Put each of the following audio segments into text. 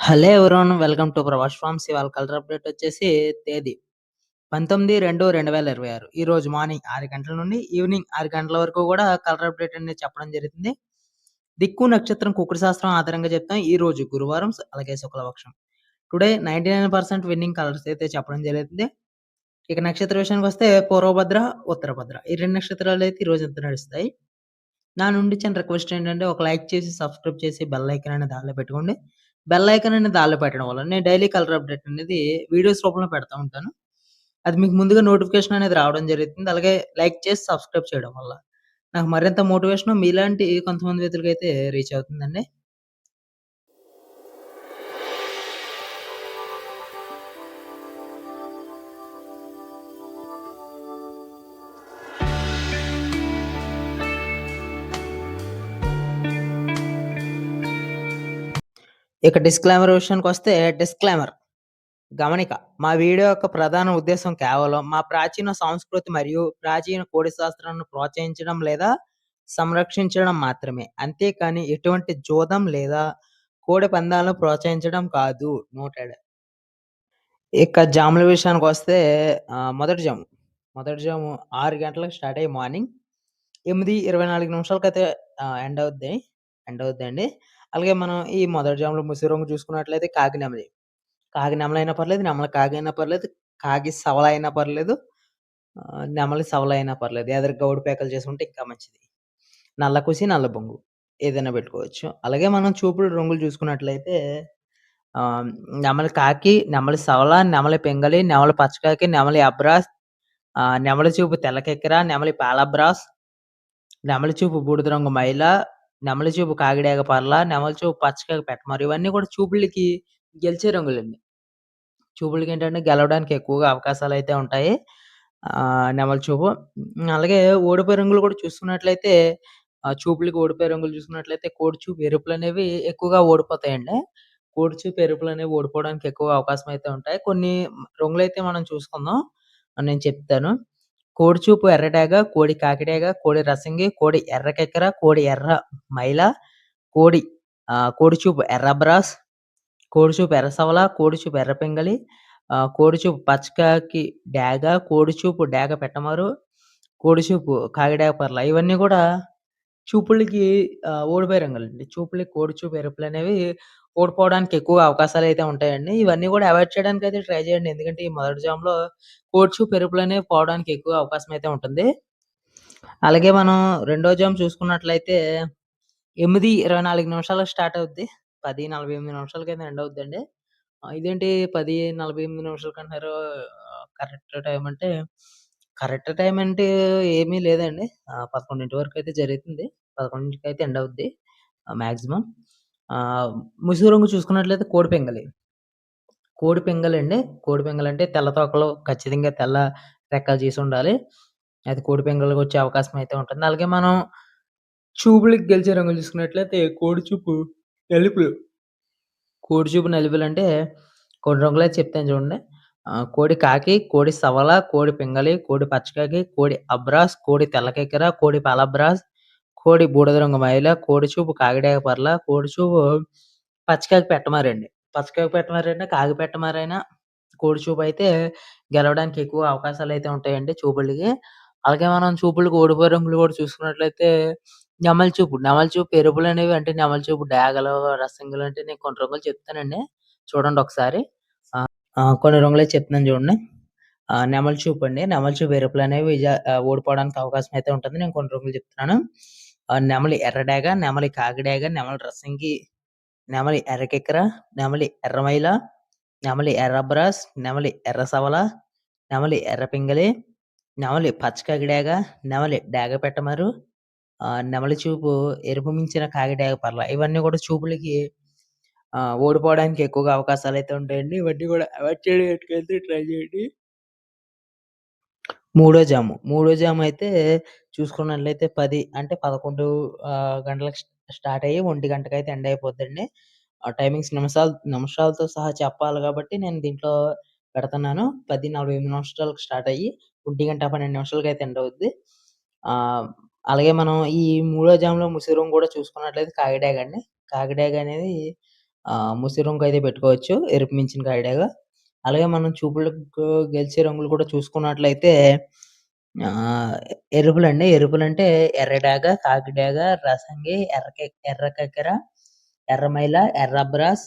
Hello everyone. Welcome to Pravash farms. ఇవాళ colour update వచ్చేసి తేదీ 19/2/2026. ఈరోజు మార్నింగ్ 6 గంటల నుండి ఈవినింగ్ 6 గంటల వరకు కూడా కలర్ అప్డేట్ అనేది చెప్పడం జరుగుతుంది. దిక్కు నక్షత్రం కుక్కుడు శాస్త్రం ఆధారంగా చెప్తాం. ఈ రోజు గురువారం అలాగే శుక్లపక్షం. టుడే 99% విన్నింగ్ కలర్స్ అయితే చెప్పడం జరుగుతుంది. ఇక నక్షత్ర విషయానికి వస్తే పూర్వభద్ర, ఉత్తరభద్ర ఈ 2 నక్షత్రాలు అయితే ఈ రోజు అంతా నడుస్తాయి. నా నుండి చిన్న రిక్వెస్ట్ ఏంటంటే ఒక లైక్ చేసి, సబ్స్క్రైబ్ చేసి, బెల్ ఐకాన్ అనేది ఆల్‌లో పెట్టుకోండి. బెల్ ఐకాన్ అనేది ఆల్‌లో పెట్టడం వల్ల నేను డైలీ కలర్ అప్డేట్ అనేది వీడియోస్ రూపంలో పెడతా ఉంటాను. అది మీకు ముందుగా నోటిఫికేషన్ అనేది రావడం జరుగుతుంది. అలాగే లైక్ చేసి, సబ్స్క్రైబ్ చేయడం వల్ల నాకు మరింత మోటివేషన్ మీలాంటి కొంతమంది వ్యక్తులకైతే రీచ్ అవుతుందండి. ఇక డిస్క్లైమర్ విషయానికొస్తే డిస్క్లైమర్ గమనిక. మా వీడియో యొక్క ప్రధాన ఉద్దేశ్యం కేవలం మా ప్రాచీన సంస్కృతి మరియు ప్రాచీన కోడి శాస్త్రాన్ని ప్రోత్సహించడం లేదా సంరక్షించడం మాత్రమే. అంతేకాని ఎటువంటి జూదం లేదా కోడి పందాలను ప్రోత్సహించడం కాదు. నోటెడ్. ఇక జాముల విషయానికొస్తే మొదటి జాము. మొదటి జాము 6 గంటలకు స్టార్ట్ అయ్యి మార్నింగ్ 8:24 నిమిషాలకైతే ఎండ్ అవుద్దండి. అలాగే మనం ఈ మొదటి జాములో ముసి రంగు చూసుకున్నట్లయితే కాకి నెమలి. కాకి నెమలైనా పర్లేదు, నెమలి కాకి అయినా పర్లేదు, కాకి సవల అయినా పర్లేదు, నెమలి సవల అయినా పర్లేదు. ఎదర గౌడు పేకలు చేసుకుంటే ఇంకా మంచిది. నల్ల కుసి, నల్ల బొంగు ఏదైనా పెట్టుకోవచ్చు. అలాగే మనం చూపుడు రంగులు చూసుకున్నట్లయితే ఆహ్, నెమలి కాకి, నెమలి సవల, నెమలి పింగళి, నెమలి పచ్చకాకి, నెమలి అబ్రాస్, నెమలి చూపు తెల్లకెక్కర, నెమలి పాలబ్రాస్, నెమలి చూపు బూడిద రంగు మైల, నెమలి చూపు కాకిడేగ పర్ల, నెమలి చూపు పచ్చకాకి పెట్టమరు. ఇవన్నీ కూడా చూపుళ్ళకి గెలిచే రంగులండి. చూపులకేంటంటే గెలవడానికి ఎక్కువగా అవకాశాలైతే ఉంటాయి. నెమలి చూపు. అలాగే ఓడిపోయే రంగులు కూడా చూసుకున్నట్లయితే చూపులకి ఓడిపోయే రంగులు చూసుకున్నట్లయితే కోడి చూపు ఎరుపులనేవి ఎక్కువగా ఓడిపోతాయండి. కోడి చూపు ఎరుపులనేవి ఓడిపోవడానికి ఎక్కువ అవకాశం అయితే ఉంటాయి. కొన్ని రంగులైతే మనం చూసుకుందాం. నేను చెప్తాను. కోడి చూపు ఎర్రడేగ, కోడి కాకిడేగ, కోడి రసంగి, కోడి ఎర్రకెక్కర, కోడి ఎర్ర మైల, కోడి కోడి చూపు ఎర్ర బ్రాస్, కోడి చూపు ఎర్ర సవల, కోడి చూపు ఎర్ర పింగళి, కోడి చూపు పచ్చకాకి డేగ, కోడి చూపు డేగ పెట్టమరు, కోడి చూపు కాకిడేగ పర్ల. ఇవన్నీ గూడా చూపులకి ఓడిపోయే రంగులండి. చూపులకి కోడి చూపు ఎరుపులనేవి ఓడిపోవడానికి ఎక్కువ అవకాశాలైతే ఉంటాయండి. ఇవన్నీ గూడా అవాయిడ్ చేయడానికైతే ట్రై చేయండి. ఎందుకంటే ఈ మొదటి జామ్‌లో కోడి చూపు ఎరుపులనేవి పోవడానికి ఎక్కువ అవకాశం అయితే ఉంటుంది. అలాగే మనం రెండో జామ్ చూసుకున్నట్లయితే 8:24 నిమిషాలకు స్టార్ట్ అవుద్ది. 10:48 నిమిషాలకైతే ఎండ్ అవుద్దండి. ఇదేంటి 10:48 నిమిషాలకంటున్నారు. కరెక్ట్ టైమ్ అంటే, కరెక్ట్ టైమ్ అంటే ఏమీ లేదండి. 11 వరకైతే జరుగుతుంది. 11కి అయితే ఎండ్ అవుద్ది మాక్సిమం. ముసుగు రంగు చూసుకున్నట్లయితే కోడి పెంగలి. కోడి పెంగలండి. కోడి పెంగలంటే తెల్ల తోకలు ఖచ్చితంగా తెల్ల రెక్కలు చేసుండాలి. అది కోడి పెంగల్‌కొచ్చే అవకాశం అయితే ఉంటుంది. అలాగే మనం చూపులకి గెలిచే రంగులు చూసుకున్నట్లయితే కోడి చూపు నలుపు. కోడి చూపు నలుపులంటే కొన్ని రంగులైతే చెప్తాను చూడండి. కోడి కాకి, కోడి సవల, కోడి పింగళి, కోడి పచ్చకాకి, కోడి అబ్రాస్, కోడి తెల్లకెక్కర, కోడి పాలబ్రాస్, కోడి బూడిద రంగు మైల, కోడి చూపు కాకిడేగ పర్ల, కోడి చూపు పచ్చకాకి పెట్టమారండి. పచ్చకాకి పెట్టమారైనా, కాకి పెట్టమారైనా కోడి చూపయితే గెలవడానికి ఎక్కువ అవకాశాలైతే ఉంటాయండి చూపులకి. అలాగే మనం చూపులకి ఓడిపోయే రంగులు కూడా చూసుకున్నట్లయితే నెమలి చూపు. నెమలి చూపు ఎరుపులనేవి అంటే నెమలి చూపు డేగలు, రసంగులు అంటే నేను కొన్ని రంగులు చెప్తానండి. చూడండి ఒకసారి. కొన్ని రంగులైతే చెప్తున్నాను చూడండి. నెమలి చూపండి. నెమలి చూపు ఎరుపులనేవి ఓడిపోవడానికి అవకాశం అయితే ఉంటుంది. నేను కొన్ని రంగులు చెప్తున్నాను. నెమలి ఎర్రడేగ, నెమలి కాకిడేగ, నెమలి రసంగి, నెమలి ఎర్రకెక్కర, నెమలి ఎర్రమైల, నెమలి ఎర్రబ్రాస్, నెమలి ఎర్ర సవల, నెమలి ఎర్ర పింగళి, నెమలి పచ్చకాకిడేగ, నెమలి డేగ పెట్టమరు, నెమలి చూపు ఎరుపు మించిన కాకిడేగ పర్ల. ఇవన్నీ కూడా చూపులకి ఓడిపోవడానికి ఎక్కువగా అవకాశాలైతే ఉంటాయండి. ఇవన్నీ కూడా అవాయిడ్ చేయడానికైతే ట్రై చేయండి. మూడో జామ్ అయితే చూసుకున్నట్లయితే 10 అంటే 11 గంటలకు స్టార్ట్ అయ్యి 1 గంటకైతే ఎండ్ అయిపోద్దండి. ఆ టైమింగ్స్ నిమిషాలతో సహా చెప్పాలి కాబట్టి నేను దీంట్లో పెడుతున్నాను. 10:48 నిమిషాలకు స్టార్ట్ అయ్యి 1:12 నిమిషాలకైతే ఎండ్ అవుద్ది. ఆహ్, అలాగే మనం ఈ మూడో జామ్‌లో ముసిరం కూడా చూసుకున్నట్లయితే కాకిడాగ అండి. కాకిడాగ అనేది ముసి రంగు అయితే పెట్టుకోవచ్చు. ఎరుపు మించిన కాకిడాక. అలాగే మనం చూపులకు గెలిచే రంగులు కూడా చూసుకున్నట్లయితే ఆహ్, ఎరుపులండి. ఎరుపులంటే ఎర్రడాగ, కాకిడాగ, రసంగి, ఎర్ర కక్కెర, ఎర్ర మైల, ఎర్ర అబ్రాస్,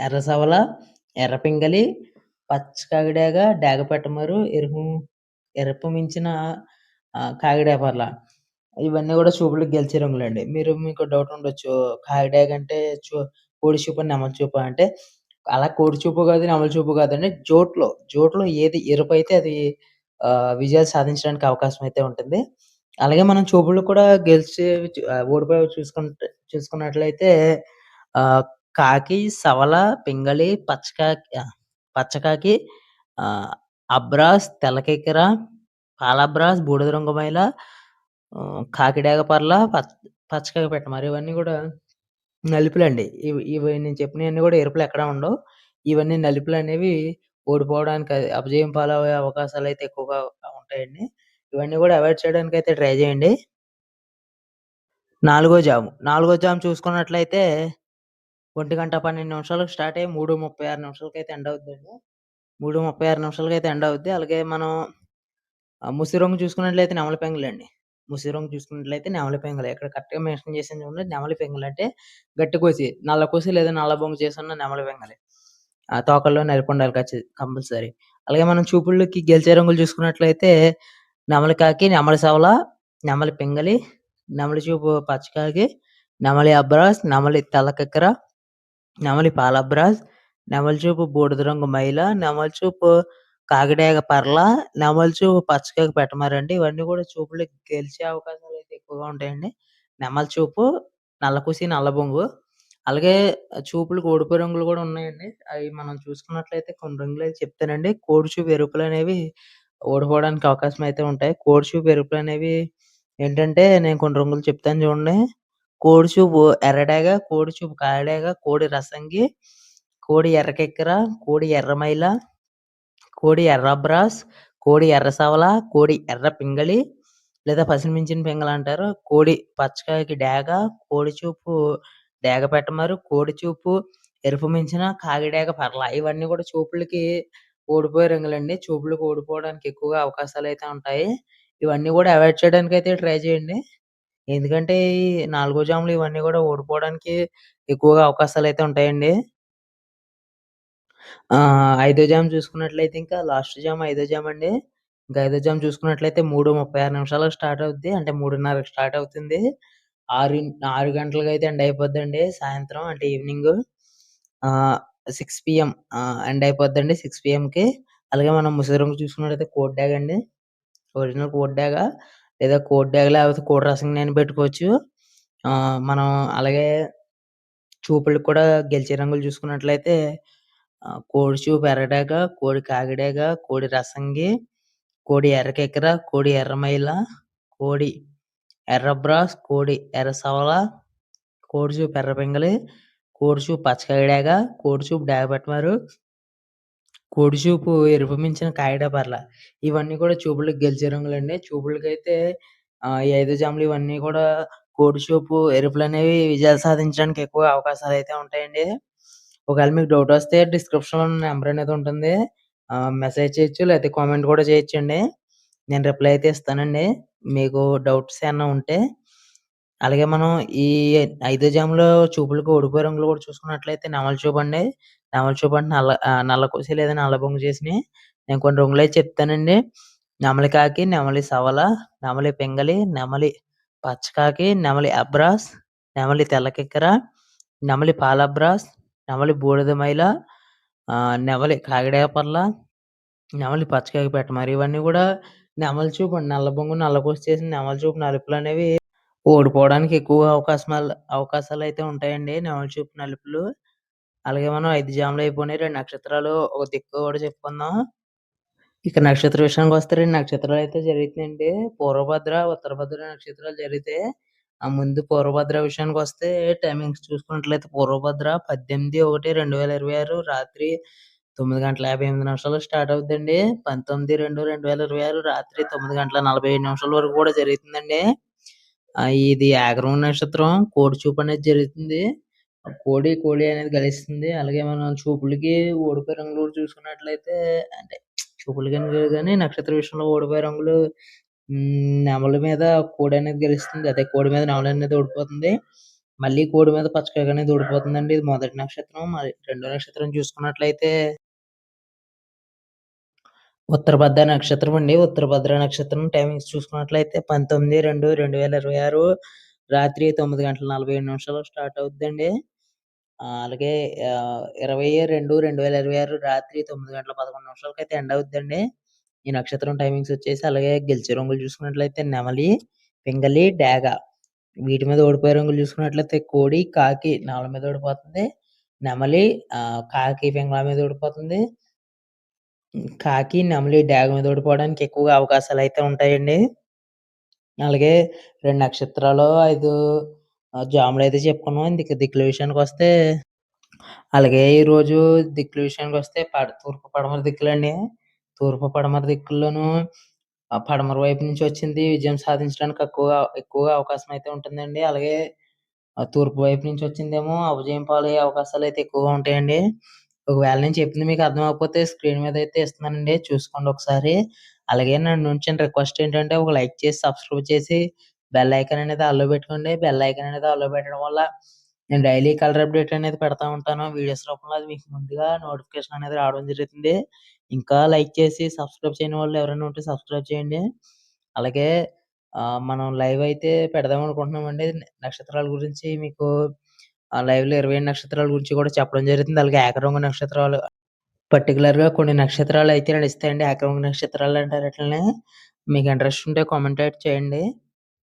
ఎర్ర సవల, ఎర్ర పింగళి, పచ్చ కాకిడాగ, డేగ పెట్టమరు, ఎరుపు మించిన కాకిడాపర్ల. ఇవన్నీ గూడా చూపులకు గెలిచే రంగులండి. మీకు డౌట్ ఉండొచ్చు. కాకిడాక అంటే కోడి చూపా, నెమలి చూపా అంటే అలా కోడి చూపు కాదు, నెమలి చూపు కాదండి. జోట్లో ఏది ఎరుపైతే అది విజయాలు సాధించడానికి అవకాశం అయితే ఉంటుంది. అలాగే మనం చూపులు కూడా ఓడిపోయేవి చూసుకున్నట్లయితే ఆహ్, కాకి, సవల, పింగళి, పచ్చకాకి, ఆహ్, అబ్రాస్, తెల్లకెకెర, పాలబ్రాస్, బూడిద రంగు మైల, కాకిడాక పర్ల, పచ్చకాకి పెట్ట ఇవన్నీ గూడా నలుపులండి. ఇవి నేను చెప్పినయన్నీ గూడా ఎరుపులెక్కడా ఉండవు. ఇవన్నీ నలుపులనేవి ఓడిపోవడానికి అపజయం పాలయ్యే అవకాశాలైతే ఎక్కువగా ఉంటాయండి. ఇవన్నీ గూడా అవాయిడ్ చేయడానికైతే ట్రై జేయండి. నాలుగో జాము చూసుకున్నట్లయితే 1:12 నిమిషాలకు స్టార్ట్ అయ్యి 3:36 నిమిషాలకైతే ఎండ్ అవుద్దండి. 3:36 నిమిషాలకైతే ఎండ్ అవుద్ది. అలాగే మనం ముసి రంగు చూసుకున్నట్లయితే నెమలి పెంగులండి. ముసి రంగు చూసుకున్నట్లయితే నెమలి పెంగులు. ఇక్కడ కరెక్ట్‌గా మెన్షన్ చేశాను చూడండి. నెమలి పెంగులంటే గట్టి కోసి, నల్ల కోసి లేదా నల్ల బొంగు చేసున్న నెమలి పెంగలి. తోకల్లో నలుపుండాలి కంపల్సరీ. అలాగే మనం చూపుళ్ళకి గెలిచే రంగులు చూసుకున్నట్లయితే నెమలి కాకి, నెమలి సవల, నెమలి పింగళి, నెమలి చూపు పచ్చకాకి, నెమలి అబ్రాస్, నెమలి తెల్ల కక్కెర, నెమలి పాలబ్రాస్, నెమలి చూపు బూడిద రంగు మైల, నెమలి చూపు కాకిడాక పర్ల, నెమలి చూపు పచ్చకాకి పెట్టమరండి. ఇవన్నీ కూడా చూపులకి గెలిచే అవకాశాలైతే ఎక్కువగా ఉంటాయండి. నెమలి చూపు, నల్లకుసి, నల్ల బొంగు. అలాగే చూపులకు ఓడిపోయే రంగులు కూడా ఉన్నాయండి. అయి మనం చూసుకున్నట్లయితే కొన్ని రంగులైతే చెప్తానండి. కోడి చూపు ఎరుపులనేవి ఓడిపోవడానికి అవకాశం అయితే ఉంటాయి. కోడి చూపు ఎరుపులనేవి ఏంటంటే నేను కొన్ని రంగులు చెప్తాను చూడండి. కోడి చూపు ఎర్రడాగ, కోడి చూపు కాకిడాక, కోడి రసంగి, కోడి ఎర్రకెక్కెర, కోడి ఎర్రమైల, కోడి ఎర్ర అబ్రాస్, కోడి ఎర్ర సవల, కోడి ఎర్ర పింగళి లేదా పసిమించిన పింగళంటారు. కోడి పచ్చకాకి డేగ, కోడి చూపు డేగ పెట్టమరు, కోడి చూపు ఎరుపు మించిన కాకిడాక పర్ల. ఇవన్నీ కూడా చూపులకి ఓడిపోయే రంగులండి. చూపులకు ఓడిపోవడానికి ఎక్కువగా అవకాశాలైతే ఉంటాయి. ఇవన్నీ కూడా అవాయిడ్ చేయడానికైతే ట్రై చేయండి. ఎందుకంటే ఈ నాలుగో జాములు ఇవన్నీ కూడా ఓడిపోవడానికి ఎక్కువగా అవకాశాలైతే ఉంటాయండి. ఐదో జామ్ చూసుకున్నట్లయితే ఇంకా లాస్ట్ జామ్ ఐదో జామ్ అండి. ఇంకా ఐదో జామ్ చూసుకున్నట్లయితే 3:36 నిమిషాలకు స్టార్ట్ అవుద్ది. అంటే 3:30కి స్టార్ట్ అవుతుంది. 6 గంటలకైతే ఎండ్ అయిపోద్దండి సాయంత్రం అంటే ఈవినింగు. ఆహ్, 6 పీఎం ఎండ్ అయిపోద్దండి 6 పీఎంకి. అలాగే మనం ముసలి రంగు చూసుకున్నట్లయితే కోడి డాగ్ అండి. ఒరిజినల్ కోడి డాగ లేదా కోడి డాగ్ లేకపోతే కోడి రసంగినైనా పెట్టుకోవచ్చు. మనం అలాగే చూపులకు కూడా గెలిచే రంగులు చూసుకున్నట్లయితే కోడి చూపు ఎర్రడాగ, కోడి కాకిడాక, కోడి రసంగి, కోడి ఎర్రకెక్కెర, కోడి ఎర్రమైల, కోడి ఎర్ర బ్రాస్, కోడి ఎర్ర సవల, కోడి చూపు ఎర్ర పింగళి, కోడి చూపు పచ్చ కాకిడాక, కోడి చూపు డాగ పెట్టమారు, కోడి చూపు ఎరుపు మించిన కాకిడాపర్ల. ఇవన్నీ కూడా చూపులకు గెలిచే రంగులండి. చూపులకైతే ఈ 5 జాములు ఇవన్నీ కూడా కోడి చూపు ఎరుపులనేవి విజయాలు సాధించడానికి ఎక్కువ అవకాశాలైతే ఉంటాయండి. ఒకవేళ మీకు డౌటొస్తే డిస్క్రిప్షన్‌లో నంబర్ అనేది ఉంటుంది. మెసేజ్ చేయొచ్చు లేతే కామెంట్ కూడా చేయొచ్చండి. నేను రిప్లై అయితే ఇస్తానండి. మీకు డౌట్స్ ఏమన్నా ఉంటే. అలాగే మనం ఈ 5 జాములో చూపులకు ఓడిపోయే రంగులు కూడా చూసుకున్నట్లయితే నెమలి చూపండి. నెమలి చూపు అంటే నల్ల కుసి లేదా నల్ల బొంగు చేసినయి. నేను కొన్ని రంగులైతే చెప్తానండి. నెమలి కాకి, నెమలి సవల, నెమలి పింగళి, నెమలి పచ్చకాకి, నెమలి అబ్రాస్, నెమలి తెల్లకెక్కెర, నెమలి పాలబ్రాస్, నెమలి బూడిద మైల, నెమలి కాకిడాపర్ల, నెమలి పచ్చకాకి పెట్ట. మరి ఇవన్నీ గూడా నెమలి చూపండి. నల్ల బొంగు, నల్లపూస చేసిన నెమలి చూపు నలుపులనేవి ఓడిపోవడానికి ఎక్కువగా అవకాశాలైతే ఉంటాయండి. నెమలి చూపు నలుపులు. అలాగే మనం 5 జాములు అయిపోయినాయి. 2 నక్షత్రాలు, ఒక దిక్కు కూడా చెప్పుకుందాం. ఇక నక్షత్ర విషయానికొస్తే 2 నక్షత్రాలైతే జరుగుతాయండి. పూర్వభద్ర, ఉత్తరభద్ర నక్షత్రాలు జరిగితే, ముందు పూర్వభద్ర విషయానికొస్తే టైమింగ్స్ చూసుకున్నట్లయితే పూర్వభద్ర 18/1/2026 రాత్రి 9:58 స్టార్ట్ అవుద్దండి. 19/2/2026 రాత్రి 9:47 వరకు కూడా జరుగుతుందండి. ఇది ఆగ్రహం నక్షత్రం కోడి చూపు అనేది జరుగుతుంది. కోడి అనేది గెలుస్తుంది. అలాగే మనం చూపులకి ఓడిపోయే రంగులు కూడా చూసుకున్నట్లయితే అంటే చూపులకని కాదు గానీ నక్షత్ర విషయంలో ఓడిపోయే రంగులు నెమలి మీద కోడనేది గెలుస్తుంది. అదే కోడి మీద నెమలనేది ఓడిపోతుంది. మళ్ళీ కోడి మీద పచ్చకాకి అనేది ఓడిపోతుందండి. ఇది మొదటి నక్షత్రం. మరి రెండో నక్షత్రం చూసుకున్నట్లయితే ఉత్తరభద్ర నక్షత్రం అండి. ఉత్తరభద్ర నక్షత్రం టైమింగ్స్ చూసుకున్నట్లయితే 19/2/2026 రాత్రి 9:47 స్టార్ట్ అవుద్దండి. అలాగే 20/2/2026 రాత్రి 9:11 ఎండ్ అవుద్దండి. ఈ నక్షత్రం టైమింగ్స్ వచ్చేసి అలాగే గెలిచే రంగులు చూసుకున్నట్లయితే నెమలి, పింగళి, డేగ. వీటి మీద ఓడిపోయే రంగులు చూసుకున్నట్లయితే కోడి, కాకి నెమలి మీద ఓడిపోతుంది. నెమలి కాకి, పింగళ మీద ఓడిపోతుంది. కాకి, నెమలి, డేగ మీద ఓడిపోవడానికి ఎక్కువగా అవకాశాలైతే ఉంటాయండి. అలాగే 2 నక్షత్రాలు, 5 జాములైతే చెప్పుకున్నాం. దిక్కుల విషయానికొస్తే అలాగే ఈరోజు దిక్కుల విషయానికొస్తే తూర్పు, పడమర దిక్కులండి. తూర్పు, పడమర దిక్కుల్లోనూ పడమర వైపు నుంచి వచ్చింది విజయం సాధించడానికి ఎక్కువగా అవకాశం అయితే ఉంటుందండి. అలాగే తూర్పు వైపు నుంచి వచ్చిందేమో అపజయం పాలయ్యే అవకాశాలైతే ఎక్కువగా ఉంటాయండి. ఒకవేళ నేను చెప్పింది మీకు అర్థం అవ్వకపోతే స్క్రీన్ మీద అయితే ఇస్తున్నానండి. చూసుకోండి ఒకసారి. అలాగే నన్ను నుంచి చిన్న రిక్వెస్ట్ ఏంటంటే ఒక లైక్ చేసి, సబ్స్క్రైబ్ చేసి, బెల్ ఐకాన్ అనేది ఆల్‌లో పెట్టుకోండి. బెల్ ఐకాన్ అనేది ఆల్‌లో పెట్టడం వల్ల నేను డైలీ కలర్ అప్డేట్ అనేది పెడతా ఉంటాను. వీడియోస్ రూపంలో అది మీకు ముందుగా నోటిఫికేషన్ అనేది రావడం జరుగుతుంది. ఇంకా లైక్ చేసి, సబ్స్క్రైబ్ చేయని వాళ్ళు ఎవరైనా ఉంటే సబ్స్క్రైబ్ చేయండి. అలాగే మనం లైవ్ అయితే పెడదాం అనుకుంటున్నామండి. నక్షత్రాల గురించి మీకు లైవ్‌లో 27 నక్షత్రాల గురించి కూడా చెప్పడం జరుగుతుంది. అలాగే ఏకరంగు నక్షత్రాలు పర్టిక్యులర్‌గా కొన్ని నక్షత్రాలైతే నడుస్తాయండి. ఏకరంగు నక్షత్రాలు అంటారు ఆటిల్ని. మీకు ఇంట్రెస్ట్ ఉంటే కామెంట్ అయితే చేయండి.